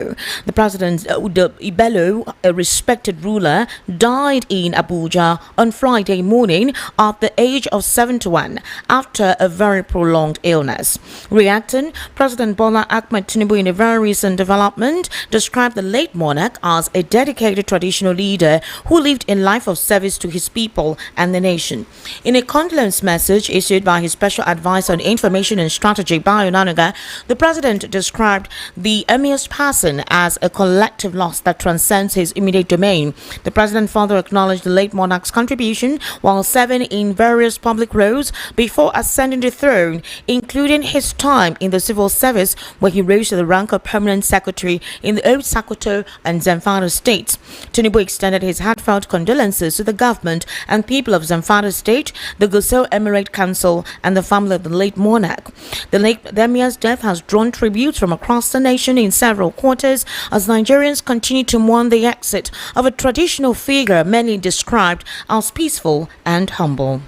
The president, Ibello, a respected ruler, died in Abuja on Friday morning at the age of 71 after a very prolonged illness. Reacting, President Bola Ahmed Tinubu, in a very recent development, described the late monarch as a dedicated traditional leader who lived a life of service to his people and the nation. In a condolence message issued by his special advisor on information and strategy, Bayo Nanuga, the president described the emir's passing as a collective loss that transcends his immediate domain. The president further acknowledged the late monarch's contribution while serving in various public roles before ascending the throne, including his time in the civil service, where he rose to the rank of permanent secretary in the Old Sokoto and Zamfara states. Tinubu extended his heartfelt condolences to the government and people of Zamfara state, the Gusau Emirate Council, and the family of the late monarch. The emir's death has drawn tributes from across the nation in several quarters as Nigerians continue to mourn the exit of a traditional figure many described as peaceful and humble.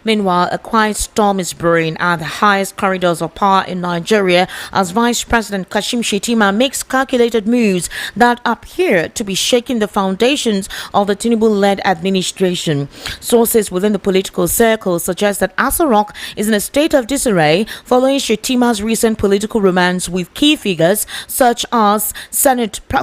Meanwhile, a quiet storm is brewing at the highest corridors of power in Nigeria as Vice President Kashim Shettima makes calculated moves that appear to be shaking the foundations of the Tinubu-led administration. Sources within the political circle suggest that Saraki is in a state of disarray following Shettima's recent political romance with key figures such as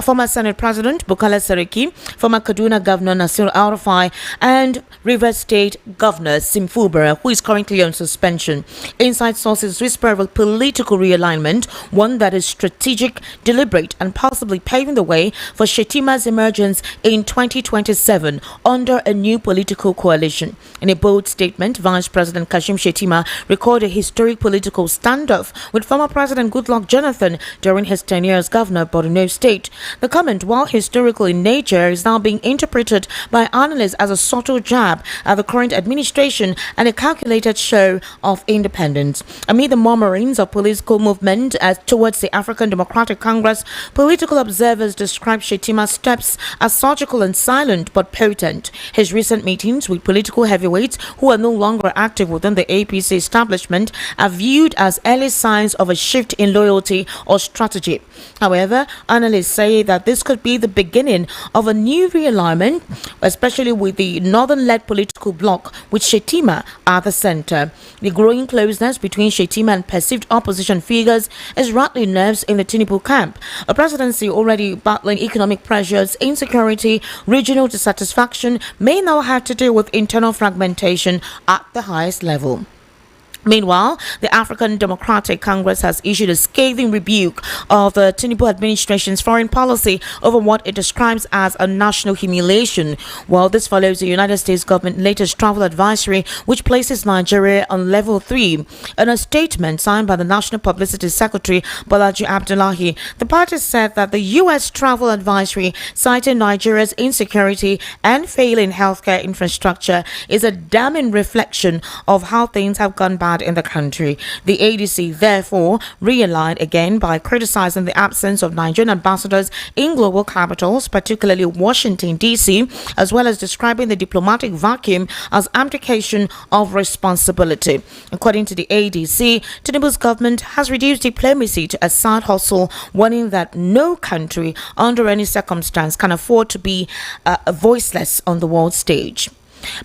former Senate President Bukola Saraki, former Kaduna Governor Nasir El-rufai, and Rivers State Governor Fubara, who is currently on suspension. Inside sources whisper of a political realignment, one that is strategic, deliberate, and possibly paving the way for Shettima's emergence in 2027 under a new political coalition. In a bold statement, Vice President Kashim Shettima recorded a historic political standoff with former President Goodluck Jonathan during his tenure as governor of Borno State. The comment, while historical in nature, is now being interpreted by analysts as a subtle jab at the current administration and a calculated show of independence. Amid the murmurings of political movement towards the African Democratic Congress, political observers describe Shettima's steps as surgical and silent but potent. His recent meetings with political heavyweights who are no longer active within the APC establishment are viewed as early signs of a shift in loyalty or strategy. However, analysts say that this could be the beginning of a new realignment, especially with the northern-led political bloc with Shettima at the center. The growing closeness between Shettima and perceived opposition figures is rattling nerves in the Tinubu camp. A presidency already battling economic pressures, insecurity, regional dissatisfaction may now have to deal with internal fragmentation at the highest level. Meanwhile, the African Democratic Congress has issued a scathing rebuke of the Tinubu administration's foreign policy over what it describes as a national humiliation. While this follows the United States government's latest travel advisory, which places Nigeria on level 3. In a statement signed by the National Publicity Secretary Bolaji Abdullahi, the party said that the U.S. travel advisory, citing Nigeria's insecurity and failing healthcare infrastructure, is a damning reflection of how things have gone bad in the country. The ADC therefore realigned again by criticizing the absence of Nigerian ambassadors in global capitals, particularly Washington, D.C., as well as describing the diplomatic vacuum as abdication of responsibility. According to the ADC, Tinubu's government has reduced diplomacy to a side hustle, warning that no country under any circumstance can afford to be voiceless on the world stage.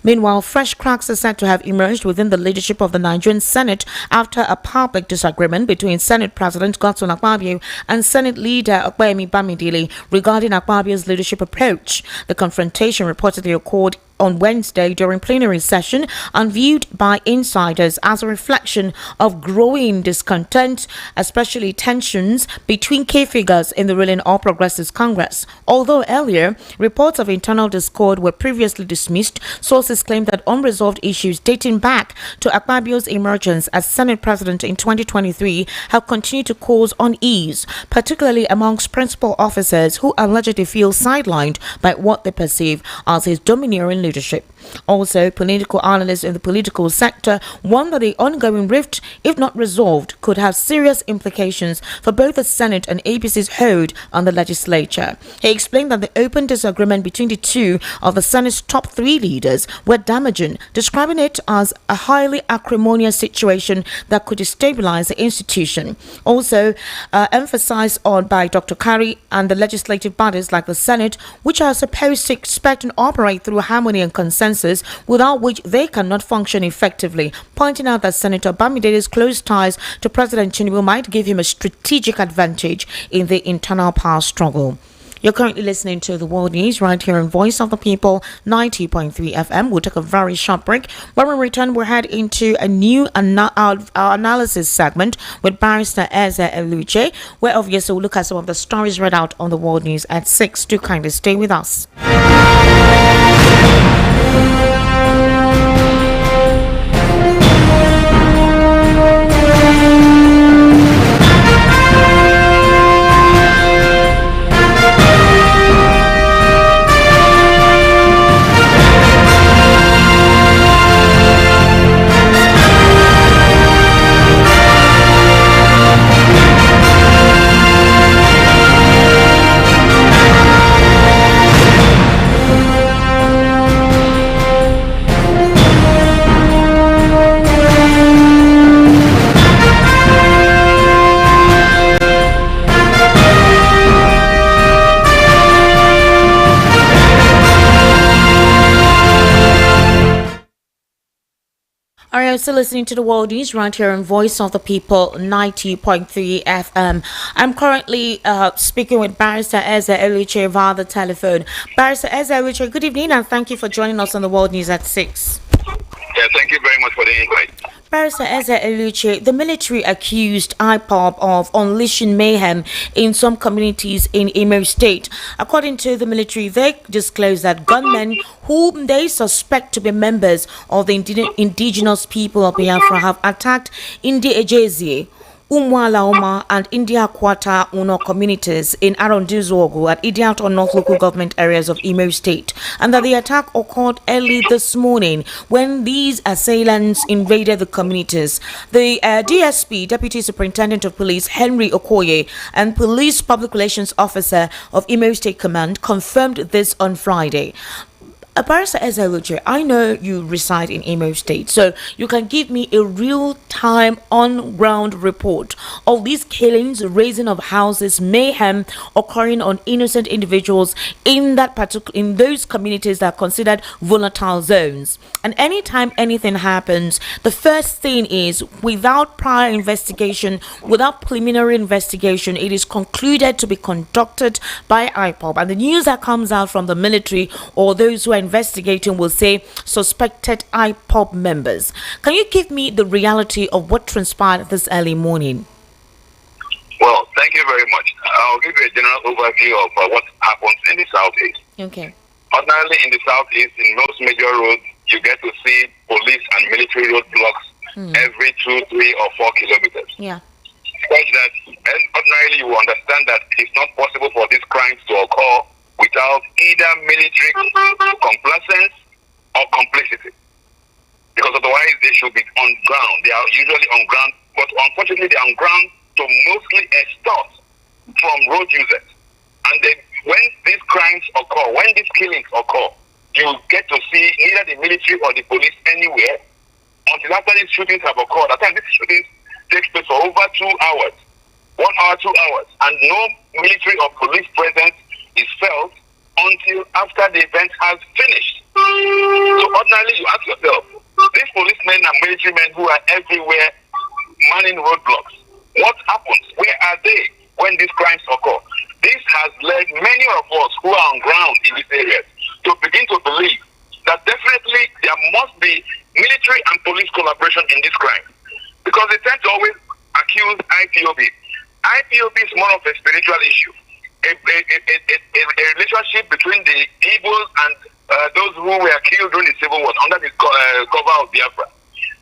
Meanwhile, fresh cracks are said to have emerged within the leadership of the Nigerian Senate after a public disagreement between Senate President Godswill Akpabio and Senate leader Okpeyemi Bamidele regarding Akpabio's leadership approach. The confrontation reportedly occurred on Wednesday during plenary session and viewed by insiders as a reflection of growing discontent, especially tensions between key figures in the ruling All Progressives Congress. Although earlier, reports of internal discord were previously dismissed, sources claim that unresolved issues dating back to Akpabio's emergence as Senate President in 2023 have continued to cause unease, particularly amongst principal officers who allegedly feel sidelined by what they perceive as his domineering leadership. Also, political analysts in the political sector warn that the ongoing rift, if not resolved, could have serious implications for both the Senate and APC's hold on the legislature. He explained that the open disagreement between the two of the Senate's top three leaders were damaging, describing it as a highly acrimonious situation that could destabilize the institution. Also, emphasized on by Dr. Kari and the legislative bodies like the Senate, which are supposed to expect and operate through harmony and consensus, without which they cannot function effectively, pointing out that Senator Bamidede's close ties to President Tinubu might give him a strategic advantage in the internal power struggle. You're currently listening to the World News right here on Voice of the People 90.3 FM. We'll take a very short break. When we return, we'll head into a new our analysis segment with Barrister Eze El-rufai, where obviously we'll look at some of the stories read out on the World News at 6. Do kindly stay with us. Alright, still listening to the World News right here on Voice of the People 90.3 FM. I'm currently speaking with Barrister Eze El-rufai via the telephone. Barrister Eze El-rufai, good evening and thank you for joining us on the World News at 6. Yeah, thank you very much for the invite. Barrister Eze El-rufai, the military accused IPOB of unleashing mayhem in some communities in Imo State. According to the military, they disclosed that gunmen whom they suspect to be members of the indigenous people of Biafra have attacked Indi Ejezie, Umwalauma and India Kwata Uno communities in Arondizogo at Idiato North local government areas of Imo State, and that the attack occurred early this morning when these assailants invaded the communities. The DSP, Deputy Superintendent of Police Henry Okoye, and Police Public Relations Officer of Imo State Command confirmed this on Friday. Barrister Eze El-rufai, I know you reside in Imo State, so you can give me a real-time, on-ground report of these killings, raising of houses, mayhem occurring on innocent individuals in those communities that are considered volatile zones. And anytime anything happens, the first thing is, without prior investigation, without preliminary investigation, it is concluded to be conducted by IPOB. And the news that comes out from the military or those who are investigating will say suspected IPOB members. Can you give me the reality of what transpired this early morning? Well, thank you very much. I'll give you a general overview of what happens in the Southeast. Okay. Ordinarily in the Southeast, in most major roads, you get to see police and military roadblocks every 2, 3, or 4 kilometers. Yeah. Such that, and ordinarily you understand that it's not possible for these crimes to occur without either military complacence or complicity. Because otherwise they should be on ground. They are usually on ground, but unfortunately they are on ground to mostly extort from road users. And when these crimes occur, when these killings occur, you get to see neither the military or the police anywhere until after these shootings have occurred. At times these shootings take place for over 2 hours, 1 hour, 2 hours, and no military or police presence is felt until after the event has finished. So ordinarily you ask yourself, these policemen and military men who are everywhere manning roadblocks, what happens? Where are they when these crimes occur? This has led many of us who are on ground in these areas to begin to believe that definitely there must be military and police collaboration in this crime. Because they tend to always accuse IPOB. IPOB is more of a spiritual issue. A relationship between the Igbos and those who were killed during the Civil War under the cover of Biafra.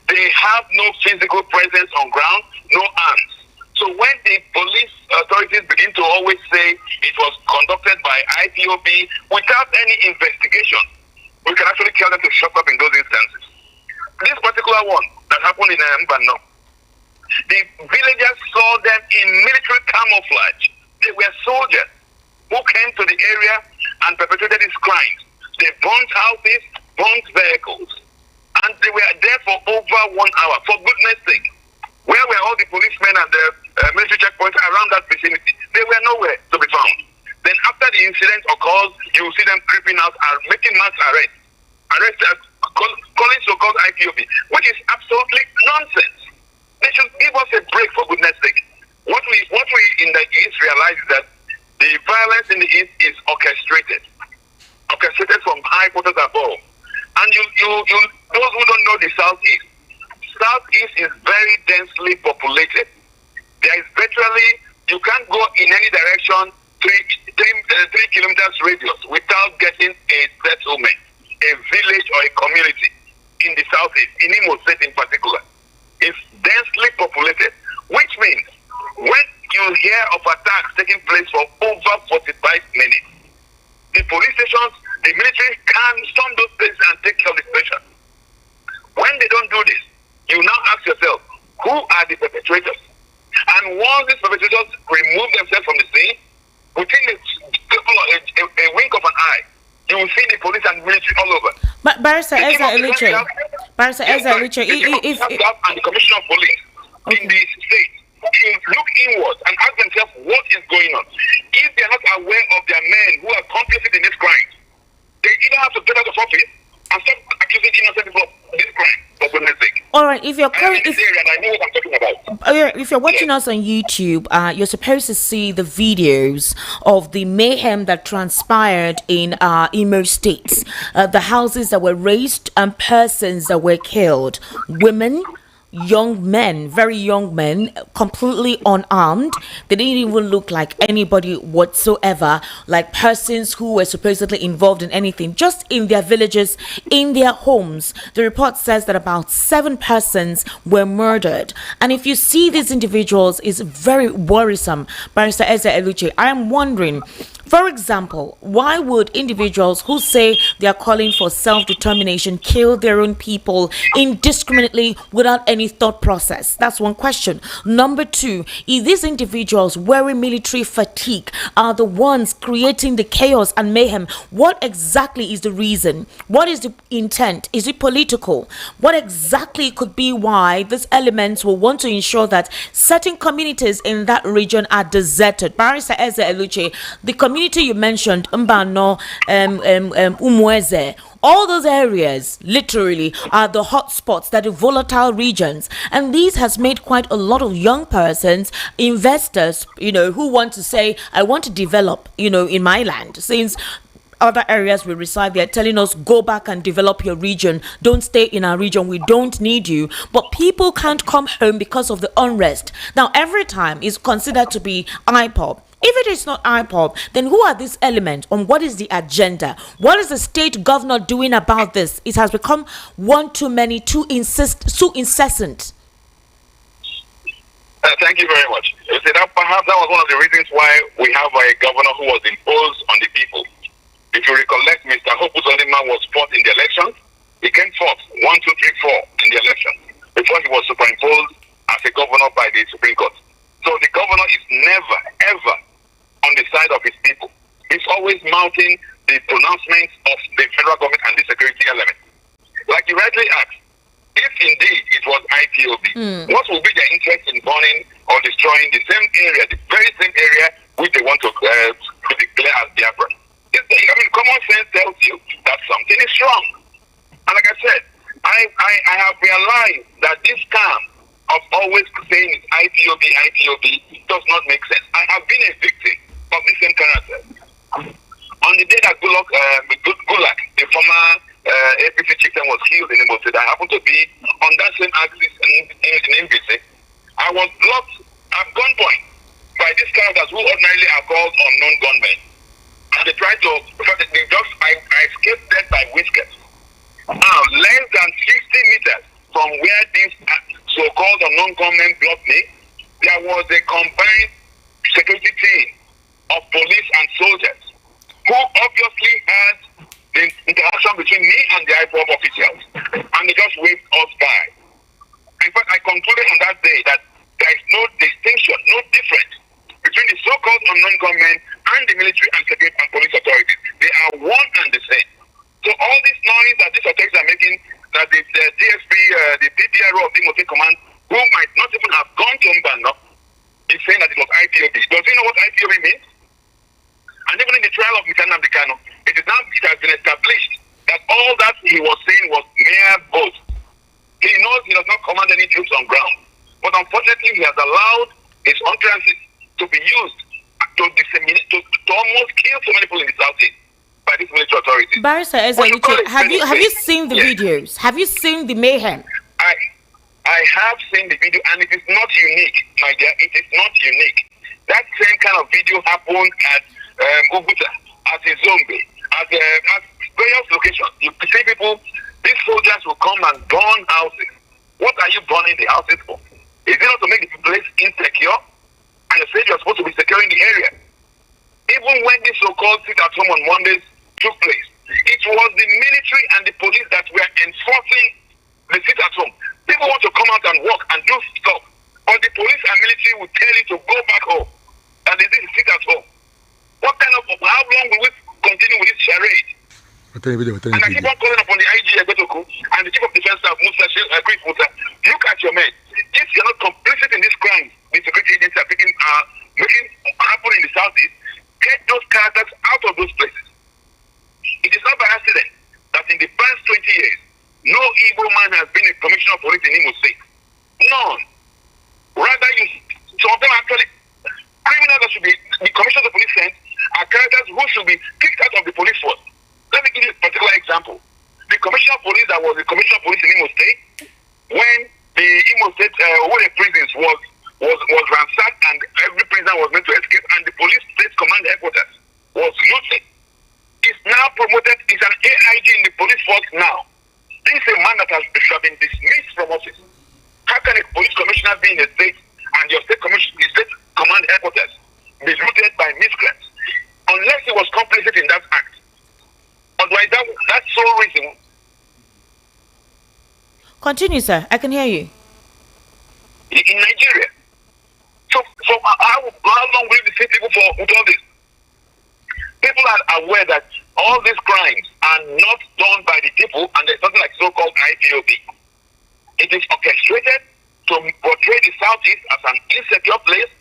They have no physical presence on ground, no arms. So when the police authorities begin to always say it was conducted by IPOB without any investigation, we can actually tell them to shut up in those instances. This particular one that happened in Mbano, the villagers saw them in military camouflage. They were soldiers who came to the area and perpetrated these crimes. They burnt houses, burnt vehicles, and they were there for over 1 hour. For goodness sake, where were all the policemen and the military checkpoints around that vicinity? They were nowhere to be found. Then after the incident occurs, you will see them creeping out and making mass arrests. Calling so-called IPOB, which is absolutely nonsense. They should give us a break, for goodness sake. What we in the East realize is that the violence in the East is orchestrated from high quarters above. And you those who don't know the Southeast is very densely populated. There is virtually, you can't go in any direction 3 kilometers radius without getting a settlement, a village or a community in the Southeast, in Imo State in particular. It's densely populated, which means when you hear of attacks taking place for over 45 minutes, the police stations, the military can storm those places and take care of the situation. When they don't do this, you now ask yourself, who are the perpetrators? And once these perpetrators remove themselves from the scene, within a wink of an eye, you will see the police and military all over. But Barrister Ezra Eluche, and the Commissioner of Police in the state should look inwards and ask themselves what is going on. If they are not aware of their men who are complicit in this crime, they either have to get out of office and stop accusing innocent people of this crime, for goodness sake. All right, if you're I know what I'm talking about. if you're watching us on YouTube, you're supposed to see the videos of the mayhem that transpired in Imo State. The houses that were razed and persons that were killed, women, young men, very young men, completely unarmed. They didn't even look like anybody whatsoever, like persons who were supposedly involved in anything, just in their villages, in their homes. The report says that about 7 persons were murdered. And if you see these individuals, it's very worrisome. Barrister Ezra Eluche, I am wondering, for example, why would individuals who say they are calling for self-determination kill their own people indiscriminately without any thought process? That's one question. Number 2, if these individuals wearing military fatigue are the ones creating the chaos and mayhem, what exactly is the reason? What is the intent? Is it political? What exactly could be why these elements will want to ensure that certain communities in that region are deserted? Barrister Ezra Eluche, the community you mentioned, Mbano, Umweze, all those areas literally are the hot spots, that are volatile regions, and this has made quite a lot of young persons, investors, who want to say, I want to develop, in my land, since other areas we reside, they're telling us, go back and develop your region, don't stay in our region, we don't need you. But people can't come home because of the unrest. Now every time is considered to be IPOB. If it is not IPOB, then who are these elements, and what is the agenda? What is the state governor doing about this? It has become one too many, too incessant. Thank you very much. You see, perhaps that was one of the reasons why we have a governor who was imposed on the people. If you recollect, Mr. Hope Uzodinma was fourth in the election. He came fourth, 1, 2, 3, 4 in the election before he was superimposed as a governor by the Supreme Court. So the governor is never, ever on the side of his people. He's always mounting the pronouncements of the federal government and the security element. Like you rightly asked, if indeed it was IPOB, what will be their interest in burning or destroying the same area, the very same area which they want to declare as Biafra? Common sense tells you that something is wrong. And like I said, I have realized that this scam of always saying it's IPOB does not make sense. I have been a victim of this same character. On the day that Gulak, the former APC chieftain, was killed in Imo State, I happened to be on that same axis in NBC. I was blocked at gunpoint by these characters who ordinarily are called unknown gunmen. And they tried to, I escaped death by whiskers. Now, less than 60 meters from where these so-called unknown gunmen blocked me, there was a combined security team of police and soldiers who obviously had the interaction between me and the IPOB officials, and they just waved us by. In fact, I concluded on that day that there is no distinction, no difference between the so-called unknown government and the military and security and police authorities. They are one and the same. So all this noise that these authorities are making, that the DSP, the PPRO of the Imo State Command, who might not even have gone to Mbano, is saying that it was IPOB. Does he know what IPOB means? And even in the trial of Mr. Nnamdi Kanu, it has been established that all that he was saying was mere boast. He knows he does not command any troops on ground. But unfortunately, he has allowed his utterances to be used to disseminate, to almost kill so many people in the Southeast by these military authorities. Barrister El-rufai, have you seen the videos? Have you seen the mayhem? I have seen the video, and it is not unique, my dear. It is not unique. That same kind of video happened at Abuja, at Izombe, at various locations. You see people, these soldiers will come and burn houses. What are you burning the houses for? Is it not to make the place insecure? And you said you're supposed to be securing the area. Even when this so-called sit-at-home on Mondays took place, it was the military and the police that were enforcing the sit-at-home. People want to come out and work and do stuff, but the police and military will tell you to go back home. And they didn't sit at home. How long will we continue with this charade? And I keep on calling upon the IG Egbedoku and the Chief of Defense Staff, Chris Musa. Look at your men. If you're not complicit in this crime, the security agencies are making happen in the Southeast, get those characters out of those places. It is not by accident that in the past 20 years, no evil man has been a commissioner of police in Imo State. None. Rather, some of them actually criminals that should be the commissioners of police sent are characters who should be kicked out of the police force. Let me give you a particular example. The commissioner of police that was the commissioner of police in Imo State, when the Imo State Owerri prisons was ransacked and every prisoner was meant to escape, and the police state command headquarters was looted, is now promoted. Is an AIG in the police force now. This is a man that has been dismissed from office. How can a police commissioner be in a state and your state command headquarters be looted by miscreants? Unless he was complicit in that act. Otherwise, that's sole reason. Continue, sir. I can hear you. In Nigeria. So how long will we see people with all this? People are aware that all these crimes are not done by the people, and there's something like so-called IPOB. It is orchestrated to portray the Southeast as an insecure place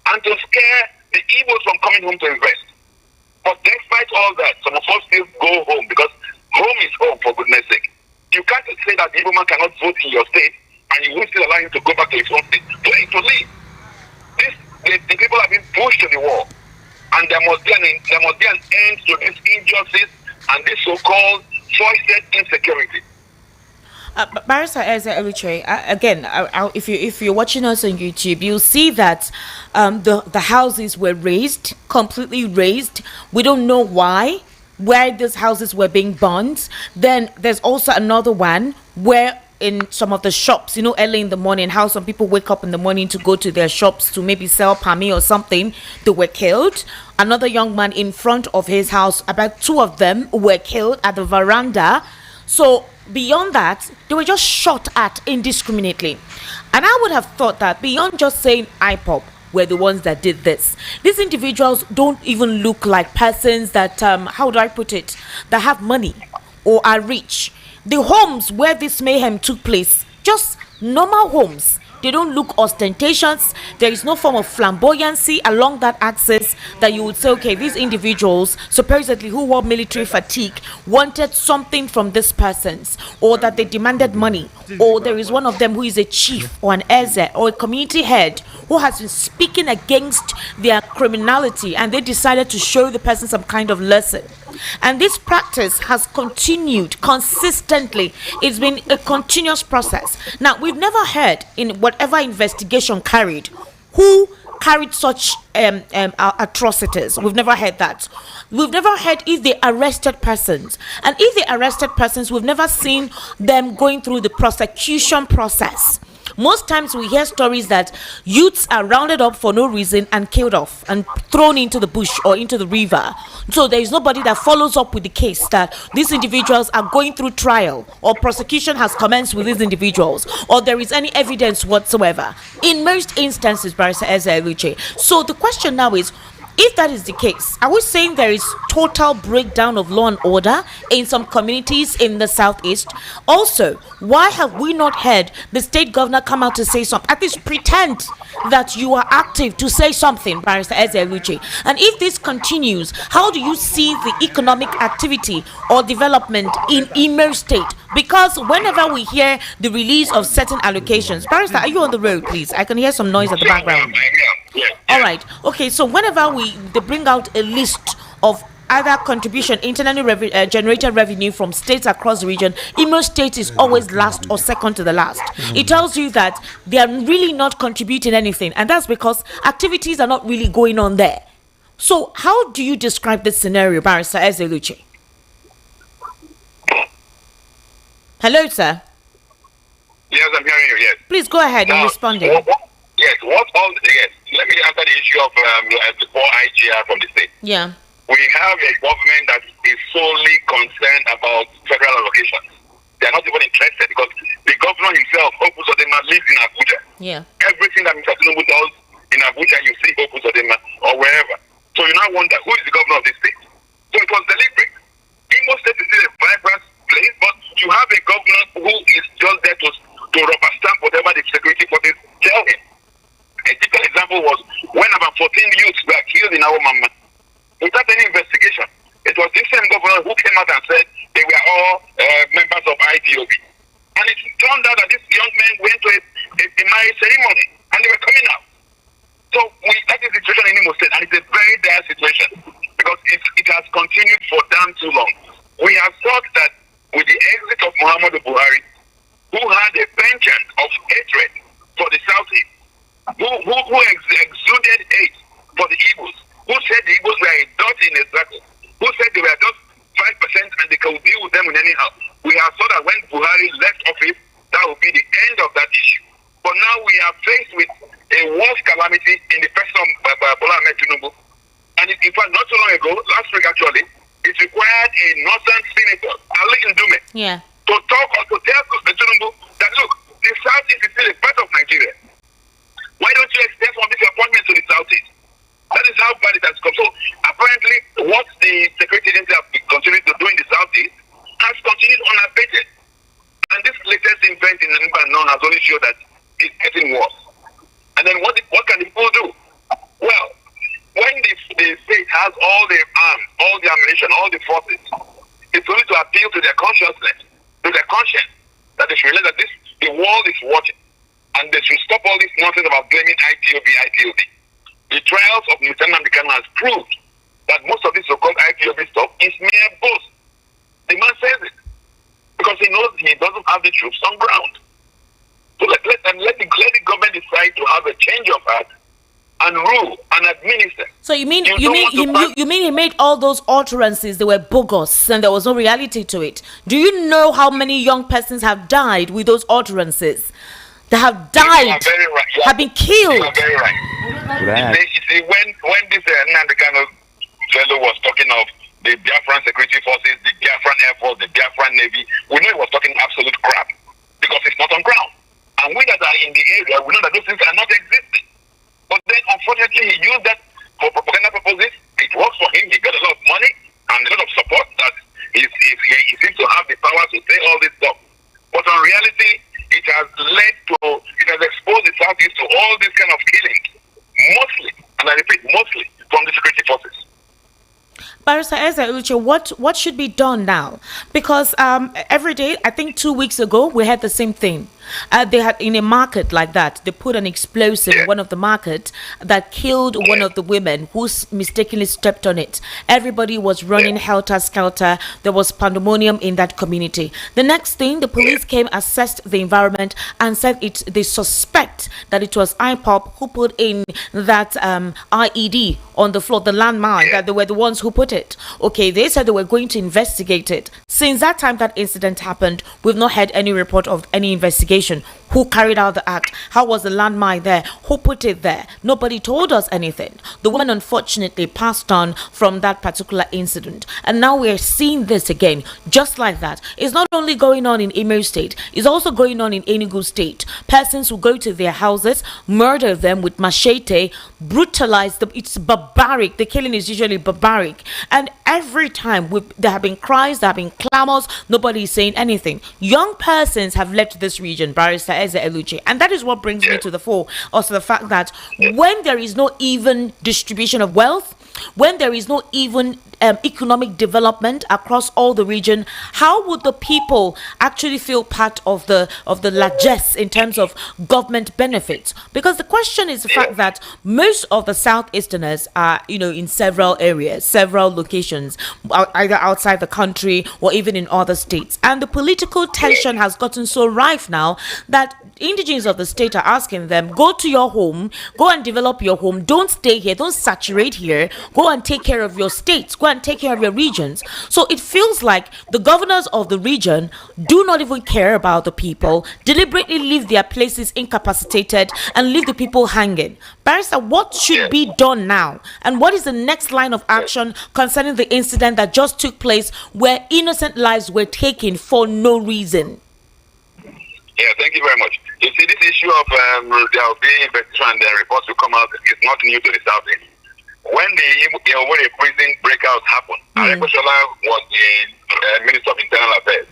and to scare the evils from coming home to invest. But despite all that, some of us still go home because home is home, for goodness sake. You can't say that the evil man cannot vote in your state and you will still allow him to go back to his own state to leave. The people have been pushed to the wall. And there must be an end to these injustice and this so-called foisted insecurity. Barrister El-rufai, again, if you're watching us on YouTube, you'll see that the houses were raised, completely raised. We don't know where these houses were being burned. Then there's also another one where in some of the shops, early in the morning, how some people wake up in the morning to go to their shops to maybe sell pami or something, they were killed. Another young man in front of his house, about 2 of them were killed at the veranda. So beyond that, they were just shot at indiscriminately. And I would have thought that beyond just saying IPOB were the ones that did this, these individuals don't even look like persons that, how do I put it, that have money or are rich. The homes where this mayhem took place, just normal homes. They don't look ostentatious. There is no form of flamboyancy along that axis that you would say, okay, these individuals supposedly who wore military fatigue wanted something from these persons, or that they demanded money, or there is one of them who is a chief or an eze or a community head who has been speaking against their criminality and they decided to show the person some kind of lesson. And this practice has continued consistently. It's been a continuous process. Now, we've never heard in whatever investigation carried who carried such atrocities. We've never heard that. We've never heard if they arrested persons. And if they arrested persons, we've never seen them going through the prosecution process. Most times we hear stories that youths are rounded up for no reason and killed off and thrown into the bush or into the river. So there is nobody that follows up with the case that these individuals are going through trial or prosecution has commenced with these individuals or there is any evidence whatsoever. In most instances, Barrister Eze-Eluche. So the question now is, if that is the case, are we saying there is total breakdown of law and order in some communities in the southeast? Also, why have we not heard the state governor come out to say something? At least pretend that you are active to say something, Barrister Eze-Eluche. And if this continues, how do you see the economic activity or development in Imo State? Because whenever we hear the release of certain allocations, Barrister, are you on the road, please? I can hear some noise at the background. Yeah. All right. Okay. So whenever they bring out a list of other contribution internally generated revenue from states across the region, Imo State is always last or second to the last. It tells you that they are really not contributing anything, and that's because activities are not really going on there. So how do you describe this scenario, Barrister Eze-Eluche? Hello, sir. Yes, I'm hearing you. Yes. Please go ahead and respond. Yes. Yes. Let me answer the issue of the poor IGR from the state. Yeah. We have a government that is solely concerned about federal allocations. They are not even interested because the governor himself, Opusodema, lives in Abuja. Yeah. Everything that Mr. Tinubu does in Abuja, you see Opusodema or wherever. So you now wonder, who is the governor of this state? So it was deliberate. Imo State is still a vibrant place, but you have a governor who is just there to rubber stamp whatever the security forces tell him. A typical example was when about 14 youths were killed in our mama without any investigation. It was this same governor who came out and said they were all members of IPOB. And it turned out that these young men went to a marriage ceremony and they were coming out. So that is the situation in Imo State, and it's a very dire situation because it has continued for damn too long. We have thought that with the exit of Muhammadu Buhari, who had a penchant of hatred for the Southeast, who exuded hate for the Igbos, who said the Igbos were a dot in a circle, who said they were just 5% and they could deal with them in anyhow. We have thought that when Buhari left office, that would be the end of that issue. But now we are faced with a worse calamity in the person of Bola Ahmed Tinubu. And in fact, not so long ago, last week actually, it required a northern senator, Ali Ndume, to talk or to tell Tinubu that, look, the Southeast is still a part of Nigeria. Why don't you extend from this appointment to the Southeast? That is how bad it has come. So apparently what the security agency have continued to do in the Southeast has continued unabated. And this latest event in Lebanon has only shown that it's getting worse. And then what can the people do? Well, when the state has all the arms, all the ammunition, all the forces, it's only to appeal to their consciousness, to their conscience, that they should realize that the world is watching. And they should stop all this nonsense about blaming IPOB. The trials of Mr. Nnamdi Kanu has proved that most of this so-called IPOB stuff is mere boast. The man says it because he knows he doesn't have the troops on ground. So let the government decide to have a change of heart and rule and administer. So you mean he made all those utterances, they were bogus and there was no reality to it? Do you know how many young persons have died with those utterances? They have died, have been killed. You are very right. You see, when this Nnamdi Kanu fellow was talking of the Biafran security forces, the Biafran Air Force, the Biafran Navy, we know he was talking absolute crap because it's not on ground. And we that are in the area, we know that those things are not existing. But then, unfortunately, he used that for propaganda purposes. It works for him. He got a lot of money and a lot of support that he seems to have the power to say all this stuff. But in reality, it has exposed the Southeast to all this kind of killing, mostly, and I repeat, mostly from the security forces. Barrister Eze-Eluche, what should be done now? Because every day, I think 2 weeks ago, we had the same thing. They had in a market like that, they put an explosive in one of the markets that killed one of the women who mistakenly stepped on it. Everybody was running helter-skelter. There was pandemonium in that community. The next thing, the police came, assessed the environment and said they suspect that it was IPOP who put in that IED on the floor, the landmine, that they were the ones who put it. Okay, they said they were going to investigate it. Since that time that incident happened, we've not heard any report of any investigation. Who carried out the act? How was the landmine there? Who put it there? Nobody told us anything. The woman unfortunately passed on from that particular incident. And now we're seeing this again, just like that. It's not only going on in Imo State, it's also going on in Enugu State. Persons who go to their houses, murder them with machete, brutalize them. It's barbaric. The killing is usually barbaric. And every time there have been cries, there have been clamors, nobody is saying anything. Young persons have left this region, Barrister Eze Eluche, and that is what brings me to the fore. Also the fact that when there is no even distribution of wealth, when there is no even economic development across all the region, how would the people actually feel part of the largesse in terms of government benefits? Because the question is the fact that most of the southeasterners are, in several areas, several locations, either outside the country or even in other states, and the political tension has gotten so rife now that indigenes of the state are asking them, go to your home, go and develop your home, don't stay here, don't saturate here, go and take care of your states, go and take care of your regions. So it feels like the governors of the region do not even care about the people, deliberately leave their places incapacitated and leave the people hanging. Barrister, what should be done now? And what is the next line of action concerning the incident that just took place where innocent lives were taken for no reason? Yeah, thank you very much. You see, this issue of there will be investigation and the reports will come out is not new to the Southeast. When the prison breakout happened, Aregbeshola was the Minister of Internal Affairs.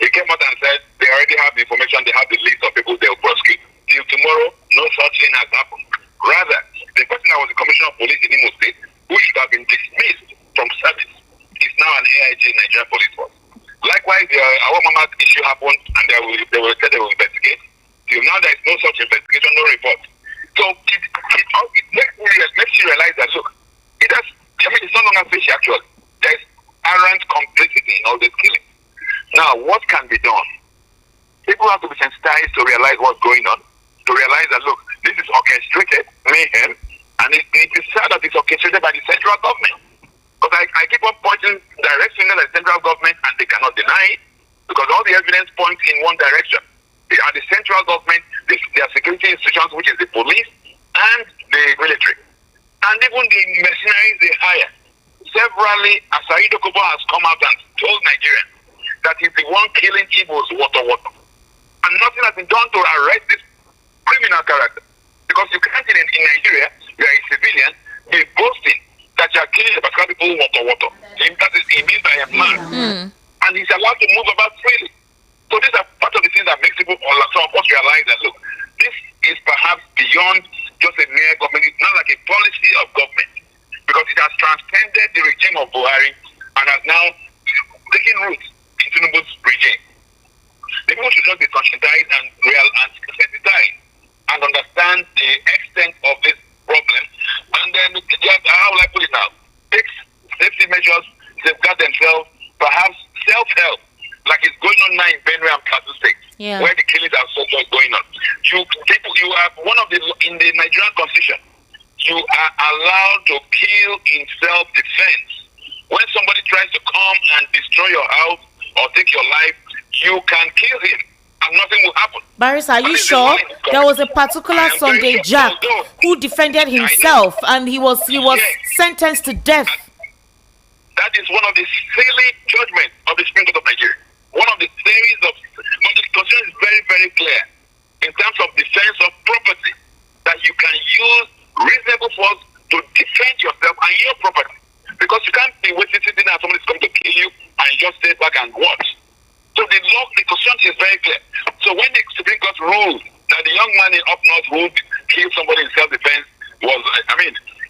He came out and said they already have the information, they have the list of people they will prosecute. Till tomorrow, no such thing has happened. Rather, the person that was the Commissioner of Police in Imo State, who should have been dismissed from service, is now an AIG Nigerian Police Force. Likewise, our mama issue happened, and they will investigate. Till now, there is no such investigation, no report. So it makes you realize that look, it's no longer fishy actually. There is apparent complicity in all this killing. Now, what can be done? People have to be sensitized to realize what's going on, to realize that look, this is orchestrated mayhem, and it is sad that it's orchestrated by the central government. Because I keep on pointing direct fingers at the central government, and they cannot deny it, because all the evidence points in one direction. They are the central government, their security institutions, which is the police and the military. And even the mercenaries they hire. Severally, Asaido Kobo has come out and told Nigerians that he's the one killing Igbos water. And nothing has been done to arrest this criminal character. Because you can't in Nigeria, you are a civilian, be boasting that you are killing the particular people water. That is, he means by a man. And he's allowed to move about freely. So these are part of the things that makes people some of us realize that look, this is perhaps beyond just a mere government. It's not like a policy of government, because it has transcended the regime of Buhari and has now taken root in Tinubu's regime. The people should just be conscientized and sensitized and understand the extent of this problem. And then, how will I put it now? Take safety measures, safeguard themselves, perhaps self-help, like it's going on now in Benue and Plateau State, where the killings are so much going on. You are one of in the Nigerian Constitution, you are allowed to kill in self-defense. When somebody tries to come and destroy your house or take your life, you can kill him and nothing will happen. Barrister, are you sure? There was a particular Sunday Jack who defended himself and he was sentenced to death. That is one of the silly judgments of the Supreme Court of Nigeria. One of the series of, but the Constitution is very, very clear in terms of defense of property, that you can use reasonable force to defend yourself and your property. Because you can't be waiting, sitting there and somebody's coming to kill you and you just stay back and watch. So the Constitution is very clear. So when the Supreme Court ruled that the young man in up north who killed somebody in self-defense was,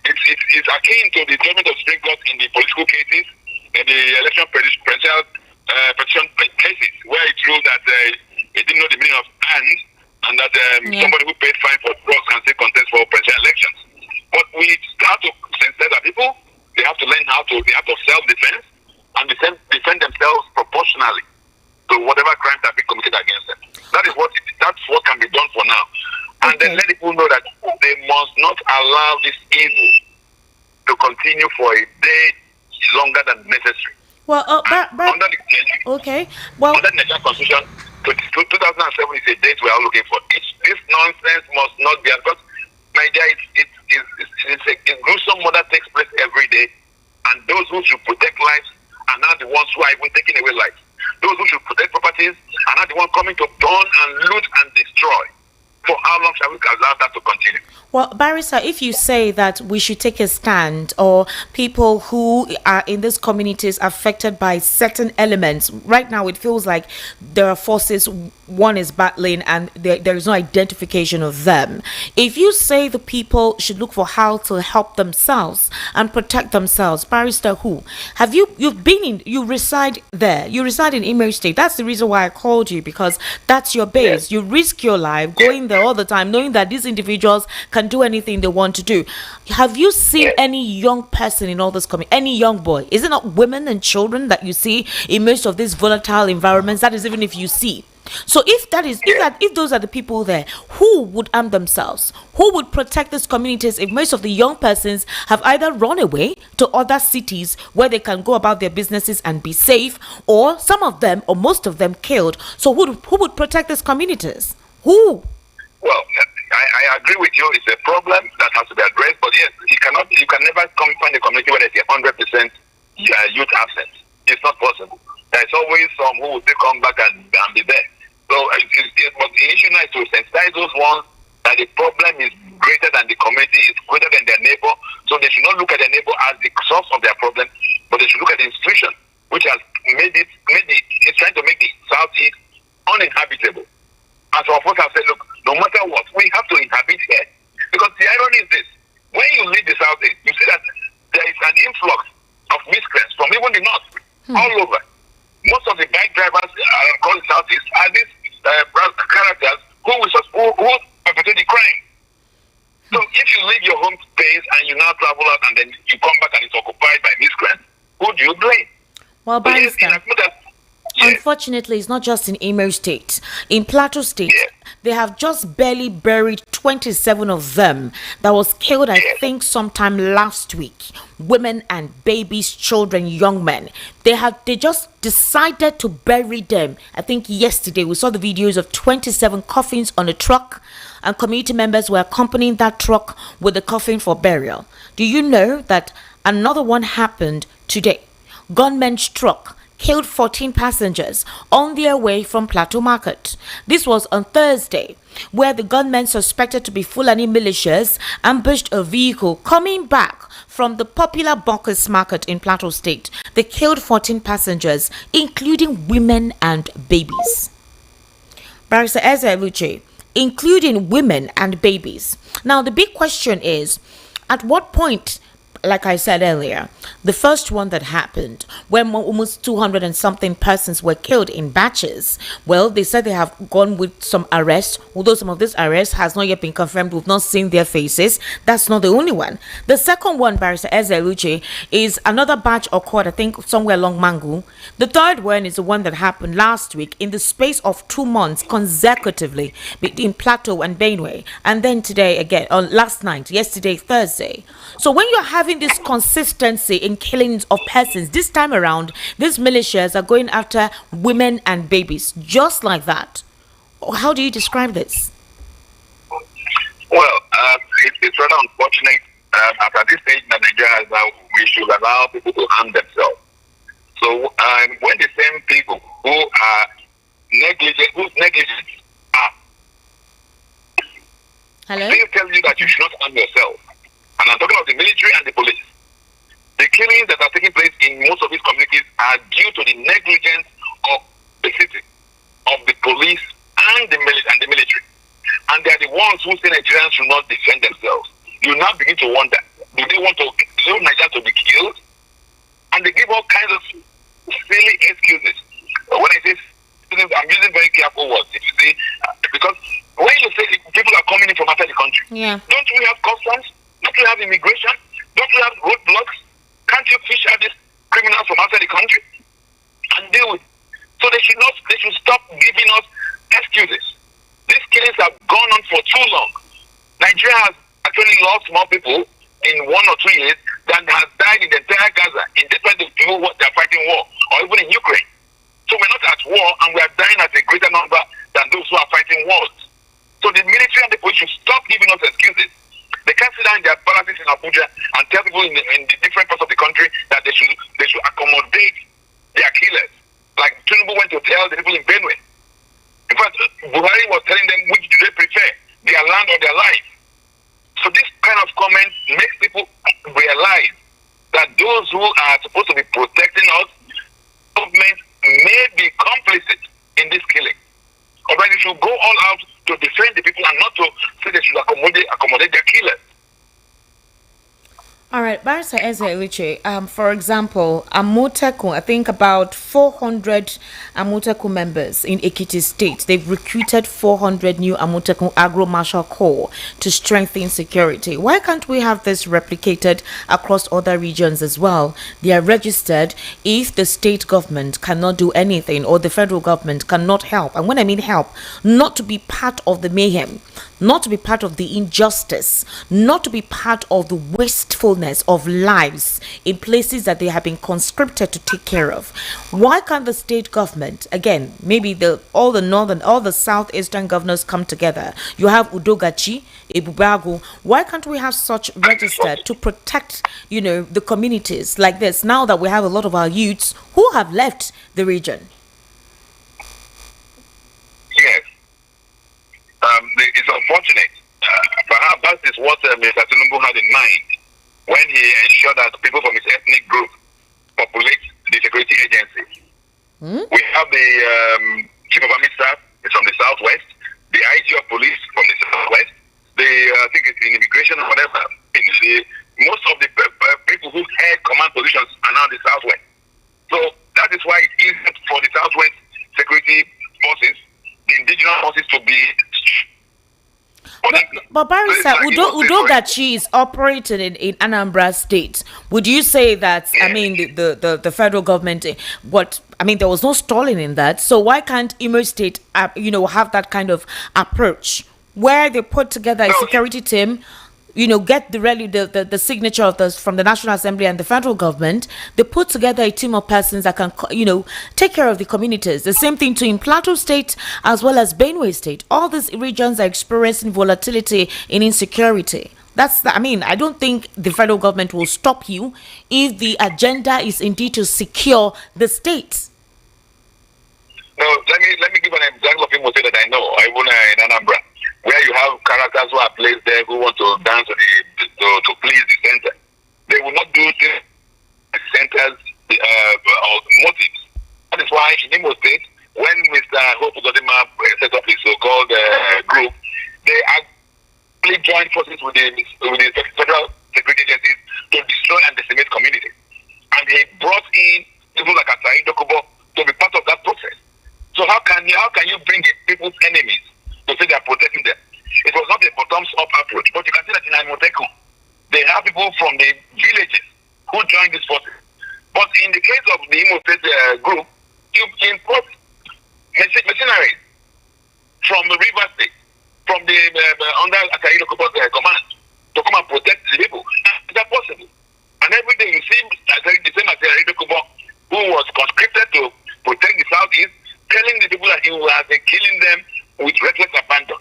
it's akin to the judgment of the Supreme Court in the political cases, in the election presidential petition cases, where it ruled that it didn't know the meaning of and that somebody who paid fine for drugs can still contest for presidential elections. But we have to sensitize our people. They have to learn they have to self-defense and defend themselves proportionally to whatever crimes have been committed against them. That's what can be done for now. And then let people know that they must not allow this evil to continue for a day longer than necessary. Well, Under the okay. Well, under the Nigerian Constitution, 2007 is a date we are looking for. This nonsense must not be, because Nigeria it's a gruesome murder takes place every day, and those who should protect lives are now the ones who are even taking away lives. Those who should protect properties are now the ones coming to burn and loot and destroy. For how long shall we allow that to continue? Well, Barrister, if you say that we should take a stand, or people who are in these communities affected by certain elements, right now it feels like there are forces one is battling and there is no identification of them. If you say the people should look for how to help themselves and protect themselves, Barrister, who have you've been in, you reside there, you reside in Imo State. That's the reason why I called you, because that's your base. Yes. You risk your life going there all the time, knowing that these individuals can do anything they want to do. Have you seen Yes. any young person in all this community, any young boy? Is it not women and children that you see in most of these volatile environments? That is, even if you see. So if those are the people there, who would arm themselves? Who would protect these communities if most of the young persons have either run away to other cities where they can go about their businesses and be safe, or some of them or most of them killed? So who would protect these communities? Who? Well, I agree with you. It's a problem that has to be addressed. But yes, you can never find a community where there's 100% youth absent. It's not possible. There's always some who will still come back and be there. So, but the issue now is to sensitize those ones that the problem is greater than the community, it's greater than their neighbor. So they should not look at their neighbor as the source of their problem, but they should look at the institution which has it's trying to make the Southeast uninhabitable. As our folks have said, look, no matter what, we have to inhabit here. Because the irony is this: when you leave the Southeast, you see that there is an influx of miscreants from even the north, all over. Most of the bike drivers across the Southeast are these characters who perpetrate the crime. So if you leave your home base and you now travel out and then you come back and it's occupied by miscreants, who do you blame? Well, Barrister, unfortunately, it's not just in Imo State. In Plateau State, they have just barely buried 27 of them that was killed, I think, sometime last week. Women and babies, children, young men. They just decided to bury them. I think yesterday we saw the videos of 27 coffins on a truck, and community members were accompanying that truck with the coffin for burial. Do you know that another one happened today? Gunmen's truck killed 14 passengers on their way from Plateau Market. This was on Thursday, where the gunmen suspected to be Fulani militias ambushed a vehicle coming back from the popular Baucus Market in Plateau State. They killed 14 passengers, including women and babies. Barrister El-rufai, including women and babies. Now, the big question is, at what point, like I said earlier, the first one that happened, when almost 200 and something persons were killed in batches, well, they said they have gone with some arrests, although some of this arrests has not yet been confirmed. We've not seen their faces. That's not the only one. The second one, Barrister El-rufai, is another batch occurred, I think, somewhere along Mangu. The third one is the one that happened last week in the space of 2 months consecutively between Plateau and Benue, and then today again, on last night, yesterday, Thursday. So when you're having this consistency in killings of persons, this time around, these militias are going after women and babies, just like that. How do you describe this? Well, it's rather unfortunate. At this stage in Nigeria, we should allow people to harm themselves. So when the same people who are negligent, whose negligence are still tell you that you should not harm yourself, and I'm talking about the military and the police. The killings that are taking place in most of these communities are due to the negligence of the city, of the police and the military. And they are the ones who say Nigerians should not defend themselves. You now begin to wonder, do they want Nigerians to be killed? And they give all kinds of silly excuses. When I say I'm using very careful words, if you see, because when you say people are coming in from outside the country, don't we have customs? Don't we have immigration? Don't we have roadblocks? Can't you fish out these criminals from outside the country and deal with it? So they should stop giving us excuses. These killings have gone on for too long. Nigeria has actually lost more people in 1 or 2 years than has died in the entire Gaza, in despite the people they're fighting war. tell people in the different parts of the country that they should accommodate their killers. Like Tinubu went to tell the people in Benue. In fact, Buhari was telling them which do they prefer, their land or their life. So this kind of comment makes people realize that those who are supposed to be protecting us, government may be complicit in this killing. Or they should go all out to defend the people and not to say they should accommodate their killers. All right, Barrister Eze-Eluche, for example, Amotekun, I think about 400 Amotekun members in Ekiti State. They've recruited 400 new Amotekun Agro-Martial Corps to strengthen security. Why can't we have this replicated across other regions as well? They are registered. If the state government cannot do anything or the federal government cannot help, and when I mean help, not to be part of the mayhem, not to be part of the injustice, not to be part of the wastefulness of lives in places that they have been conscripted to take care of. Why can't the state government, again, maybe all the southeastern governors come together? You have Udogachi, Ebubago. Why can't we have such registered to protect, the communities like this now that we have a lot of our youths who have left the region? Yes. It's unfortunate. Perhaps that is what Mr. Tinubu had in mind when he ensured that people from his ethnic group populate the security agency. We have the chief of army staff is from the southwest, the IG of police from the southwest, I think it's in immigration or whatever. Most of the people who had command positions are now in the southwest. So that is why it's easy for the southwest security forces, the indigenous forces, to be. But Barrister, Udogachi is operating in Anambra State. Would you say that, I mean, the federal government, there was no stalling in that. So why can't Imo State, have that kind of approach where they put together a security team, get the signature of from the National Assembly and the federal government. They put together a team of persons that can, take care of the communities. The same thing in Plateau State as well as Benue State. All these regions are experiencing volatility in insecurity. I don't think the federal government will stop you if the agenda is indeed to secure the state. No, let me give an example of people that I know. I won in Anambra, where you have characters who are placed there who want to dance to please the center. They will not do the center's motives. That is why in Imo State, when Mr. Hope Uzodimma set up his so-called group, they actually joined forces with the federal security agencies to destroy and decimate communities. And he brought in people like Asai Dokubo to be part of that process. So how can you bring the people's enemies to say they are protecting them? It was not a bottoms-up approach, but you can see that in Amotekun, they have people from the villages who joined these forces. But in the case of the Imo State group, you import mercenaries from the River State, from the under Asai Dokubo's command, to come and protect the people. Is that possible? And every day you see the same Asai Dokubo, who was conscripted to protect the southeast, telling the people that he has been killing them with reckless abandon,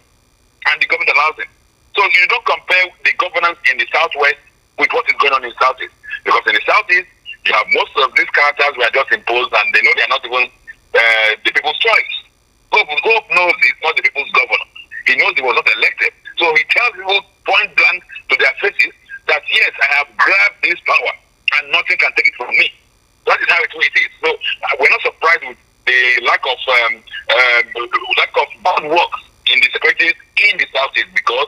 and the government allows it. So you don't compare the governance in the southwest with what is going on in the southeast, because in the southeast you have most of these characters were just imposed, and they know they are not even the people's choice. Hope knows he's not the people's governor. He knows he was not elected, so he tells people point blank to their faces that yes, I have grabbed this power, and nothing can take it from me. That is how it is. So we're not surprised with the lack of bad works in the securities in the southeast, because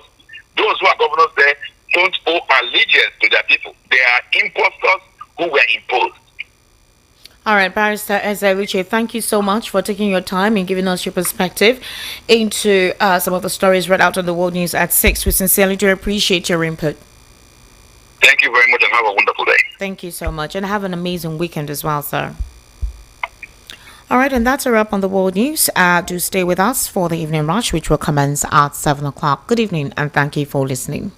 those who are governors there don't owe allegiance to their people. They are impostors who were imposed. All right, Barrister Eze-Eluche, thank you so much for taking your time and giving us your perspective into some of the stories read out on the World News at 6. We sincerely do appreciate your input. Thank you very much and have a wonderful day. Thank you so much, and have an amazing weekend as well, sir. All right, and that's a wrap on the World News. Do stay with us for the evening rush, which will commence at 7 o'clock. Good evening, and thank you for listening.